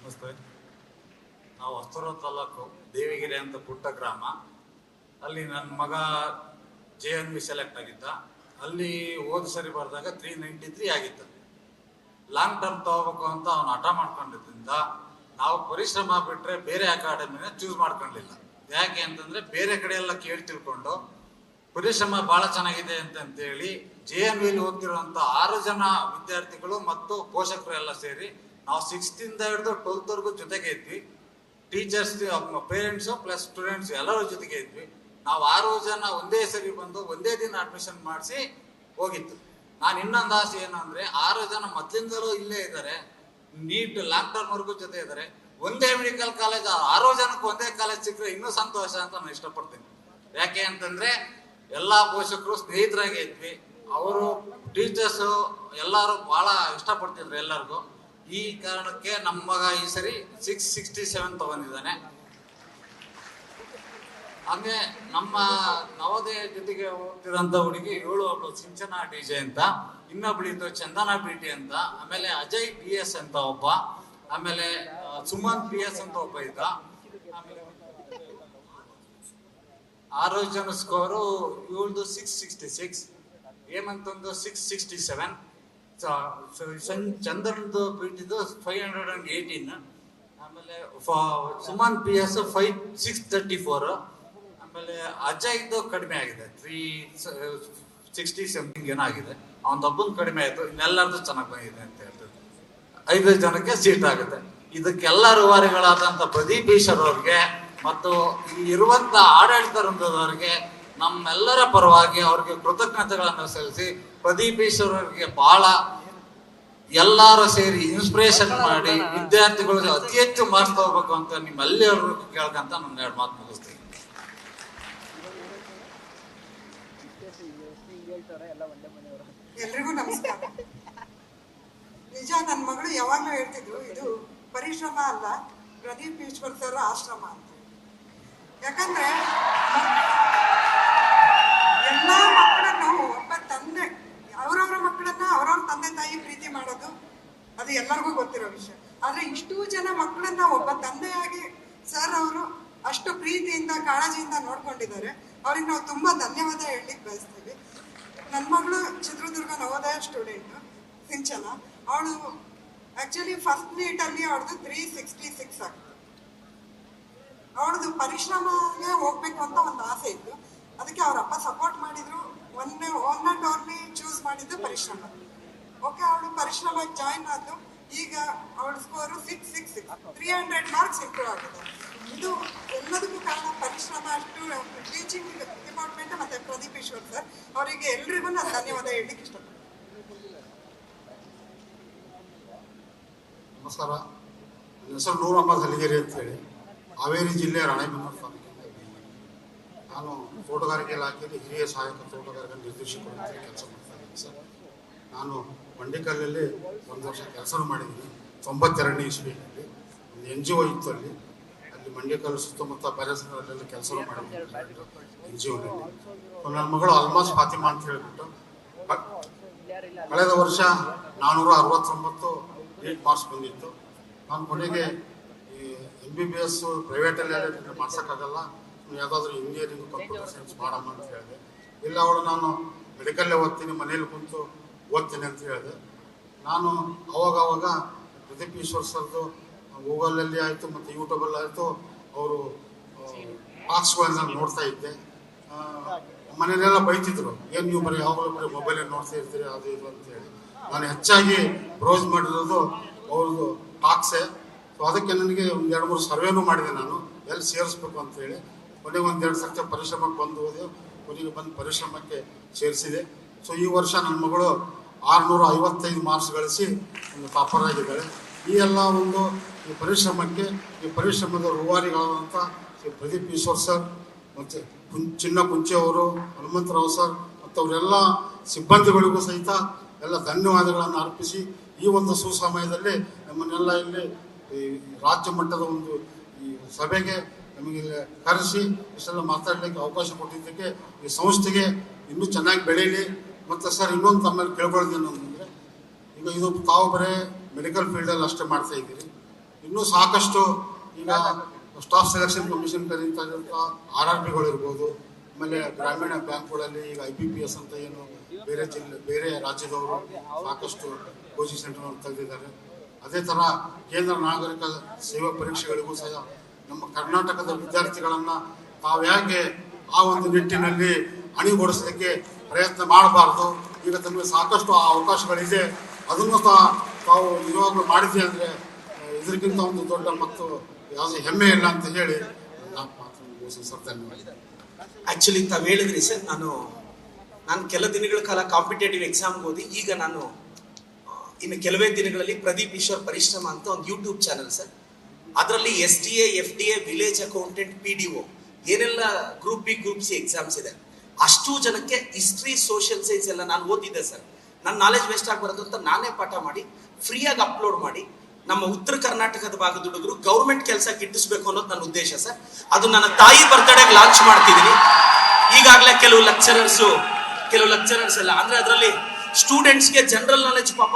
ನಮಸ್ತೆ. ನಾವು ಹೊಸೂರು ತಾಲೂಕು ದೇವಿಗೆರೆ ಅಂತ ಪುಟ್ಟ ಗ್ರಾಮ. ಅಲ್ಲಿ ನನ್ನ ಮಗ JNV ಸೆಲೆಕ್ಟ್ ಆಗಿದ್ದ. ಅಲ್ಲಿ ಹೋದ ಸರಿ ಬರೆದಾಗ 393 ಆಗಿತ್ತು. ಲಾಂಗ್ ಟರ್ಮ್ ತಗೋಬೇಕು ಅಂತ ಅವನು ಹಠ ಮಾಡ್ಕೊಂಡಿದ್ರಿಂದ ನಾವು ಪರಿಶ್ರಮ ಬಿಟ್ಟರೆ ಬೇರೆ ಅಕಾಡೆಮಿನ ಚೂಸ್ ಮಾಡ್ಕೊಂಡಿಲ್ಲ. ಯಾಕೆ ಅಂತಂದರೆ ಬೇರೆ ಕಡೆ ಎಲ್ಲ ಕೇಳಿ ತಿಳ್ಕೊಂಡು ಪರಿಶ್ರಮ ಭಾಳ ಚೆನ್ನಾಗಿದೆ ಅಂತೇಳಿ JNVಲಿ ಓದ್ತಿರುವಂಥ 6 ಜನ ವಿದ್ಯಾರ್ಥಿಗಳು ಮತ್ತು ಪೋಷಕರು ಎಲ್ಲ ಸೇರಿ ನಾವು 6th ಇಂದ ಹಿಡಿದು 12th ವರೆಗೂ ಜೊತೆಗೆ ಇದ್ವಿ. ಟೀಚರ್ಸ್, ಪೇರೆಂಟ್ಸು ಪ್ಲಸ್ ಸ್ಟೂಡೆಂಟ್ಸ್ ಎಲ್ಲರೂ ಜೊತೆಗೆ ಇದ್ವಿ. ನಾವು 6 ಜನ ಒಂದೇ ಸರಿ ಬಂದು ಒಂದೇ ದಿನ ಅಡ್ಮಿಷನ್ ಮಾಡಿಸಿ ಹೋಗಿತ್ತು. ನಾನು ಇನ್ನೊಂದು ಆಸೆ ಏನು ಅಂದರೆ 6 ಜನ ಮೊದಲಿಂದಲೂ ಇಲ್ಲೇ ಇದ್ದಾರೆ, ನೀಟ್ ಲಾಂಗ್ ಟರ್ಮ್ ವರ್ಗೂ ಜೊತೆ ಇದ್ದಾರೆ. ಒಂದೇ ಮೆಡಿಕಲ್ ಕಾಲೇಜ್ 6 ಜನಕ್ಕೆ ಒಂದೇ ಕಾಲೇಜ್ ಸಿಕ್ಕರೆ ಇನ್ನೂ ಸಂತೋಷ ಅಂತ ನಾನು ಇಷ್ಟಪಡ್ತೀನಿ. ಯಾಕೆ ಅಂತಂದರೆ ಎಲ್ಲ ಪೋಷಕರು ಸ್ನೇಹಿತರಾಗಿ ಇದ್ವಿ. ಅವರು ಟೀಚರ್ಸು ಎಲ್ಲರೂ ಭಾಳ ಇಷ್ಟಪಡ್ತಿದ್ರು ಎಲ್ಲರಿಗೂ. ಈ ಕಾರಣಕ್ಕೆ ನಮ್ಮ ಮಗ ಈ ಸರಿ 667 ತಗೊಂಡಿದ್ದಾನೆ. ಹಾಗೆ ನಮ್ಮ ನವೋದಯ ಜೊತೆಗೆ ಹೋಗ್ತಿರೋಂಥ ಹುಡುಗಿ 7 ಒಬ್ಬಳು ಸಿಂಚನಾ DJ ಅಂತ, ಇನ್ನೊಬ್ಳಿದ್ದು ಚಂದನಾ BT ಅಂತ, ಆಮೇಲೆ ಅಜಯ್ PS ಅಂತ ಒಬ್ಬ, ಆಮೇಲೆ ಸುಮಂತ್ PS ಅಂತ ಒಬ್ಬ ಇದ್ದ. ಆಮೇಲೆ 6 ಜನ ಸ್ಕೋರು. ಇವಳ್ದು 666, ಹೇಮಂತಂದು 667, ಚಂದ್ರನ್ದು BTದು 518, ಆಮೇಲೆ ಸುಮಂತ್ PS 634, ಆಮೇಲೆ ಅಜಯ್ದು ಕಡಿಮೆ ಆಗಿದೆ 360 ಸಮಥಿಂಗ್ ಏನೋ ಆಗಿದೆ. ಅವನದೊಬ್ಬನ ಕಡಿಮೆ ಆಯಿತು, ಇನ್ನೆಲ್ಲರದು ಚೆನ್ನಾಗಿ ಬಂದಿದೆ ಅಂತ ಹೇಳ್ತಾರೆ. 5 ಜನಕ್ಕೆ ಸೀಟ್ ಆಗುತ್ತೆ. ಇದಕ್ಕೆಲ್ಲ ರೂವಾರಿಗಳಾದಂಥ ಪ್ರದೀಪ್ ಈಶ್ವರ್ ಅವ್ರಿಗೆ ಮತ್ತು ಇರುವಂಥ ಆಡಳಿತ ವೃಂದದವರಿಗೆ ನಮ್ಮೆಲ್ಲರ ಪರವಾಗಿ ಅವ್ರಿಗೆ ಕೃತಜ್ಞತೆಗಳನ್ನು ಸಲ್ಲಿಸಿ, ಪ್ರದೀಪ್ ಈಶ್ವರ್ ಅವರಿಗೆ ಬಹಳ ಎಲ್ಲರೂ ಸೇರಿ ಇನ್ಸ್ಪಿರೇಷನ್ ಮಾಡಿ ವಿದ್ಯಾರ್ಥಿಗಳು ಅತಿ ಹೆಚ್ಚು ಮಾರ್ಕ್ಸ್ ತಗೋಬೇಕು ಅಂತ ನಿಮ್ಮೆಲ್ಲರಿಗೂ ಕೇಳ್ಕಂತ ನನ್ನ 2 ಮಾತು ಮುಗಿಸ್ತೀನಿ. ಎಲ್ರಿಗೂ ನಮಸ್ಕಾರ. ನಿಜ, ನನ್ನ ಮಗಳು ಯಾವಾಗಲೂ ಹೇಳ್ತಿದ್ರು, ಇದು ಪರಿಶ್ರಮ ಅಲ್ಲ, ಪ್ರದೀಪ್ ಈಶ್ವರ್ ಸರ್ ಆಶ್ರಮ ಅಂತ. ಯಾಕಂದ್ರೆ ಎಲ್ಲ ಮಕ್ಕಳನ್ನು ಒಬ್ಬ ತಂದೆ ಅವರವರ ಮಕ್ಕಳನ್ನ ಅವರವ್ರ ತಂದೆ ತಾಯಿ ಪ್ರೀತಿ ಮಾಡೋದು ಅದು ಎಲ್ಲರಿಗೂ ಗೊತ್ತಿರೋ ವಿಷಯ. ಆದ್ರೆ ಇಷ್ಟೂ ಜನ ಮಕ್ಕಳನ್ನ ಒಬ್ಬ ತಂದೆಯಾಗಿ ಸರ್ ಅವರು ಅಷ್ಟು ಪ್ರೀತಿಯಿಂದ ಕಾಳಜಿಯಿಂದ ನೋಡ್ಕೊಂಡಿದ್ದಾರೆ. ಅವ್ರಿಗೆ ನಾವು ತುಂಬಾ ಧನ್ಯವಾದ ಹೇಳಲಿಕ್ಕೆ ಬಯಸ್ತೀವಿ. ನನ್ನ ಮಗಳು ಚಿತ್ರದುರ್ಗ ನವೋದಯ ಸ್ಟೂಡೆಂಟ್ ಸಿಂಚನ. ಅವಳು ಆಕ್ಚುಲಿ ಫಸ್ಟ್ ನೀಟಲ್ಲಿ ಅವಳದು 366 ಆಗ್ತದೆ. ಅವಳದು ಪರಿಶ್ರಮಕ್ಕೆ ಹೋಗ್ಬೇಕು ಅಂತ ಒಂದು ಆಸೆ ಇತ್ತು. ಅದಕ್ಕೆ ಅವ್ರ ಅಪ್ಪ ಸಪೋರ್ಟ್ ಮಾಡಿದ್ರು. ಒನ್ ಅಂಡ್ ಓನ್ಲಿ ಚೂಸ್ ಮಾಡಿದ್ದು ಪರಿಶ್ರಮ. ಓಕೆ, ಅವಳು ಪರಿಶ್ರಮಕ್ಕೆ ಜಾಯಿನ್ ಆದ್ಲು. ಈಗ ಅವಳ ಸ್ಕೋರು 666, 300 ಮಾರ್ಕ್ಸ್ ಇಂಪ್ರೂವ್ ಆಗಿದೆ. ಇದು ಎಲ್ಲದಕ್ಕೂ ಕಾರಣ ಪರಿಶ್ರಮ. ಅಷ್ಟು ಟೀಚಿಂಗ್ ಡಿಪಾರ್ಟ್ಮೆಂಟ್ ಮತ್ತೆ ಪ್ರದೀಪ್ ಈಶ್ವರ್ ಸರ್ ಅವರಿಗೆ ಎಲ್ರಿಗೂ ನಾನು ಧನ್ಯವಾದ ಹೇಳಲಿಕ್ಕೆ ಇಷ್ಟಪಡ್ತೀನಿ. ನಮಸ್ಕಾರ. ನನ್ನ ಹೆಸರು ನೂರ್ ಅಹಮದ್ ಹಲಿಗೆರೆ ಅಂತೇಳಿ, ಹಾವೇರಿ ಜಿಲ್ಲೆ ರಾಣೆಬೆನ್ನೂರು ತಾಲೂಕಿನ. ನಾನು ತೋಟಗಾರಿಕೆ ಇಲಾಖೆಯಲ್ಲಿ ಹಿರಿಯ ಸಹಾಯಕ ತೋಟಗಾರಿಕೆ ನಿರ್ದೇಶಕರು ಅಂತ ಕೆಲಸ ಮಾಡ್ತಾ ಇದ್ದೀನಿ ಸರ್. ನಾನು ಬಂಡಿಕಲ್ಲಲ್ಲಿ 1 ವರ್ಷ ಕೆಲಸ ಮಾಡಿದ್ದೀನಿ. 92ನೇ ಇಸ್ವಿಯಲ್ಲಿ ಒಂದು NGO ಇತ್ತು ಅಲ್ಲಿ ಮಂಡ್ಯಕಲ್ಲು ಸುತ್ತಮುತ್ತ ಬೇರೆ ಕೆಲಸ ಮಾಡಿದ್ದೀನಿ NGOನಲ್ಲಿ. ನನ್ನ ಮಗಳು ಅಲ್ಮಾಸ್ ಫಾತಿಮಾ ಅಂತ ಹೇಳಿಬಿಟ್ಟು ಕಳೆದ ವರ್ಷ 469 ನೀಟ್ ಮಾರ್ಕ್ಸ್ ಬಂದಿತ್ತು. ನಾನು ಕೊನೆಗೆ ಈ MBBS ಪ್ರೈವೇಟಲ್ಲಿ ಮಾಡ್ಸೋಕ್ಕಾಗಲ್ಲ, ಯಾವುದಾದ್ರೂ ಇಂಜಿನಿಯರಿಂಗ್ ಕಂಪ್ಯೂಟರ್ ಸೈನ್ಸ್ ಮಾಡಮ್ಮ ಅಂತ ಹೇಳಿದೆ. ಇಲ್ಲ, ಅವಳು ನಾನು ಮೆಡಿಕಲ್ಲೇ ಓದ್ತೀನಿ, ಮನೇಲಿ ಕುಂತು ಓದ್ತೀನಿ ಅಂತ ಹೇಳಿದೆ. ನಾನು ಅವಾಗ ಪ್ರದೀಪ್ ಈಶ್ವರ್ ಸರ್ದು ಗೂಗಲಲ್ಲಿ ಆಯಿತು ಮತ್ತು ಯೂಟ್ಯೂಬಲ್ಲಿ ಆಯಿತು ಅವರು ಟಾಕ್ಸ್ಗಳನ್ನ ನೋಡ್ತಾ ಇದ್ದೆ. ಮನೆಯಲ್ಲೆಲ್ಲ ಬೈತಿದ್ರು, ಏನು ನೀವು ಯಾವಾಗಲೂ ಬರೀ ಮೊಬೈಲಲ್ಲಿ ನೋಡ್ತಾ ಇರ್ತೀರಿ ಅದು ಇದು ಅಂತೇಳಿ. ನಾನು ಹೆಚ್ಚಾಗಿ ಬ್ರೌಸ್ ಮಾಡಿರೋದು ಅವ್ರದ್ದು ಟಾಕ್ಸೇ. ಸೊ ಅದಕ್ಕೆ ನನಗೆ ಒಂದು 2-3 ಸರ್ವೇನೂ ಮಾಡಿದೆ ನಾನು ಎಲ್ಲಿ ಸೇರಿಸ್ಬೇಕು ಅಂತೇಳಿ. ಕೊನೆಗೆ 1-2 ಸರ್ತಿ ಪರಿಶ್ರಮಕ್ಕೆ ಬಂದು ಹೋದೆ. ಕೊನೆಗೆ ಬಂದು ಪರಿಶ್ರಮಕ್ಕೆ ಸೇರಿಸಿದೆ. ಸೊ ಈ ವರ್ಷ ನನ್ನ ಮಗಳು 655 ಮಾರ್ಕ್ಸ್ ಗಳಿಸಿ ಒಂದು ಟಾಪರ್ ಆಗಿದ್ದಾಳೆ. ಈ ಎಲ್ಲ ಒಂದು ಈ ಪರಿಶ್ರಮದ ರೂವಾರಿಗಳಾದಂಥ ಶ್ರೀ ಪ್ರದೀಪ್ ಈಶ್ವರ್ ಸರ್ ಮತ್ತು ಚಿನ್ನ ಕುಂಚೆ ಅವರು, ಹನುಮಂತರಾವ್ ಸರ್ ಮತ್ತು ಅವರೆಲ್ಲ ಸಿಬ್ಬಂದಿಗಳಿಗೂ ಸಹಿತ ಎಲ್ಲ ಧನ್ಯವಾದಗಳನ್ನು ಅರ್ಪಿಸಿ, ಈ ಒಂದು ಸುಸಮಯದಲ್ಲಿ ನಮ್ಮನ್ನೆಲ್ಲ ಇಲ್ಲಿ ಈ ರಾಜ್ಯ ಮಟ್ಟದ ಒಂದು ಈ ಸಭೆಗೆ ನಮಗೆ ಕರೆಸಿ ಇಷ್ಟೆಲ್ಲ ಮಾತಾಡಲಿಕ್ಕೆ ಅವಕಾಶ ಕೊಟ್ಟಿದ್ದಕ್ಕೆ ಈ ಸಂಸ್ಥೆಗೆ ಇನ್ನೂ ಚೆನ್ನಾಗಿ ಬೆಳೀಲಿ. ಮತ್ತು ಸರ್, ಇನ್ನೊಂದು ತಮ್ಮಲ್ಲಿ ಕೇಳ್ಕೊಳ್ತೀನಿ ಅಂತಂದರೆ, ಈಗ ಇದು ತಾವು ಬರೇ ಮೆಡಿಕಲ್ ಫೀಲ್ಡಲ್ಲಿ ಅಷ್ಟೇ ಮಾಡ್ತಾ ಇದ್ದೀರಿ. ಇನ್ನೂ ಸಾಕಷ್ಟು ಈಗ ಸ್ಟಾಫ್ ಸೆಲೆಕ್ಷನ್ ಕಮಿಷನ್ ಕರೀತಕ್ಕಂಥ RRBಗಳು ಇರ್ಬೋದು, ಆಮೇಲೆ ಗ್ರಾಮೀಣ ಬ್ಯಾಂಕ್ಗಳಲ್ಲಿ ಈಗ IPPS ಅಂತ ಏನು ಬೇರೆ ರಾಜ್ಯದವರು ಸಾಕಷ್ಟು ಕೋಚಿಂಗ್ ಸೆಂಟರ್ ತೆಗೆದಿದ್ದಾರೆ. ಅದೇ ಥರ ಕೇಂದ್ರ ನಾಗರಿಕ ಸೇವಾ ಪರೀಕ್ಷೆಗಳಿಗೂ ಸಹ ನಮ್ಮ ಕರ್ನಾಟಕದ ವಿದ್ಯಾರ್ಥಿಗಳನ್ನು ತಾವ್ಯಾಕೆ ಆ ಒಂದು ನಿಟ್ಟಿನಲ್ಲಿ ಅಣಿಗೊಳಿಸಲಿಕ್ಕೆ ಪ್ರಯತ್ನ ಮಾಡಬಾರ್ದು. ಈಗ ತಮಗೆ ಸಾಕಷ್ಟು ಆ ಅವಕಾಶಗಳಿದೆ, ಅದನ್ನು ಸಹ ತಾವು ಇವಾಗಲೂ ಮಾಡಿದ್ವಿ ಅಂದರೆ ಇದಕ್ಕಿಂತ ಒಂದು ದೊಡ್ಡ ಮತ್ತು ಯಾವುದೇ ಹೆಮ್ಮೆ ಇಲ್ಲ ಅಂತ ಹೇಳಿ ನಾನು ಮಾತು ಮುಗಿಸಿ ಸರ್. ಧನ್ಯವಾದ. ಆ್ಯಕ್ಚುಲಿ ತಾವು ಹೇಳಿದ್ರಿ ಸರ್, ನಾನು ಕೆಲ ದಿನಗಳ ಕಾಲ ಕಾಂಪಿಟೇಟಿವ್ ಎಕ್ಸಾಮ್ಗೆ ಓದಿ ಈಗ ನಾನು ಇನ್ನು ಕೆಲವೇ ದಿನಗಳಲ್ಲಿ ಪ್ರದೀಪ್ ಈಶ್ವರ್ ಪರಿಶ್ರಮ ಅಂತ ಒಂದು ಯೂಟ್ಯೂಬ್ ಚಾನಲ್ ಸರ್, ಅದರಲ್ಲಿ SDA FDA village accountant PDO ಏನೆಲ್ಲ group B group C exams ಇದೆ ಅಷ್ಟು ಜನಕ್ಕೆ ಹಿಸ್ಟ್ರಿ ಸೋಷಿಯಲ್ ಸೈನ್ಸ್ ಎಲ್ಲ ನಾನು ಓದಿದ್ದೆ ಸರ್. ನನ್ನ ನಾಲೆಜ್ ವೇಸ್ಟ್ ಆಗಬಾರ್ದು ಅಂತ ನಾನೇ ಪಾಠ ಮಾಡಿ ಫ್ರೀಯಾಗಿ ಅಪ್ಲೋಡ್ ಮಾಡಿ ನಮ್ಮ ಉತ್ತರ ಕರ್ನಾಟಕದ ಭಾಗದ ಹುಡುಗರು ಗೌರ್ಮೆಂಟ್ ಕೆಲಸ ಗಿಟ್ಟಿಸ್ಬೇಕು ಅನ್ನೋದು ನನ್ನ ಉದ್ದೇಶ ಸರ್. ಅದು ನನ್ನ ತಾಯಿ ಬರ್ತಡೆಗೆ ಲಾಂಚ್ ಮಾಡ್ತಿದ್ದೀನಿ. ಈಗಾಗಲೇ ಕೆಲವು ಲೆಕ್ಚರರ್ಸ್ ಎಲ್ಲ ಅಂದ್ರೆ ಅದರಲ್ಲಿ ಸ್ಟೂಡೆಂಟ್ಸ್ಗೆ ಜನರಲ್ ನಾಲೆಜ್ ಪಾಪ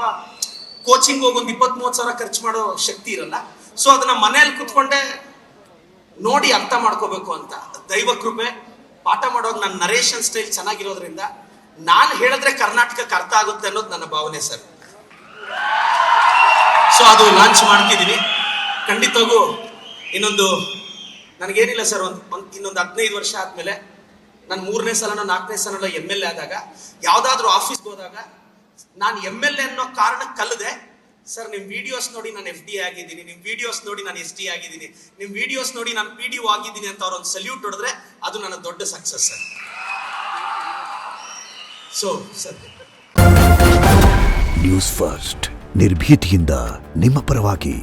ಕೋಚಿಂಗ್ ಹೋಗಿ ಒಂದು 20-30 ಸಾವಿರ ಖರ್ಚು ಮಾಡೋ ಶಕ್ತಿ ಇರಲ್ಲ. ಸೊ ಅದನ್ನ ಮನೆಯಲ್ಲಿ ಕುತ್ಕೊಂಡೆ ನೋಡಿ ಅರ್ಥ ಮಾಡ್ಕೋಬೇಕು ಅಂತ ದೈವ ಕೃಪೆ. ಪಾಠ ಮಾಡುವಾಗ ನನ್ನ ನರೇಷನ್ ಸ್ಟೈಲ್ ಚೆನ್ನಾಗಿರೋದ್ರಿಂದ ನಾನು ಹೇಳಿದ್ರೆ ಕರ್ನಾಟಕಕ್ಕೆ ಅರ್ಥ ಆಗುತ್ತೆ ಅನ್ನೋದು ನನ್ನ ಭಾವನೆ ಸರ್. ಸೊ ಅದು ಲಾಂಚ್ ಮಾಡ್ತಿದ್ದೀನಿ. ಖಂಡಿತವಾಗೂ ಇನ್ನೊಂದು ನನಗೇನಿಲ್ಲ ಸರ್, ಇನ್ನೊಂದು 15 ವರ್ಷ ಆದ್ಮೇಲೆ ನಾನು 3ನೇ ಸಲನೋ 4ನೇ ಸಲನೋ MLA ಆದಾಗ ಯಾವ್ದಾದ್ರು ಆಫೀಸ್ಗೆ ಹೋದಾಗ ನಾನು MLA ಅನ್ನೋ ಕಾರಣಕ್ಕೆ ಕಲ್ಲದೆ ಸರ್ ನಿಮ್ ವಿಡಿಯೋಸ್ ನೋಡಿ ನಾನು FDA ಆಗಿದ್ದೀನಿ, ನಿಮ್ ವಿಡಿಯೋಸ್ ನೋಡಿ ನಾನು ST ಆಗಿದ್ದೀನಿ, ನಿಮ್ ವಿಡಿಯೋಸ್ ನೋಡಿ ನಾನು PDO ಆಗಿದ್ದೀನಿ ಅಂತ ಅವ್ರೊಂದು ಸಲ್ಯೂಟ್ ಹೊಡೆದ್ರೆ ಅದು ನನ್ನ ದೊಡ್ಡ success sir. So sir, news first ನಿರ್ಭೀತಿಯಿಂದ ನಿಮ್ಮ ಪರವಾಗಿ.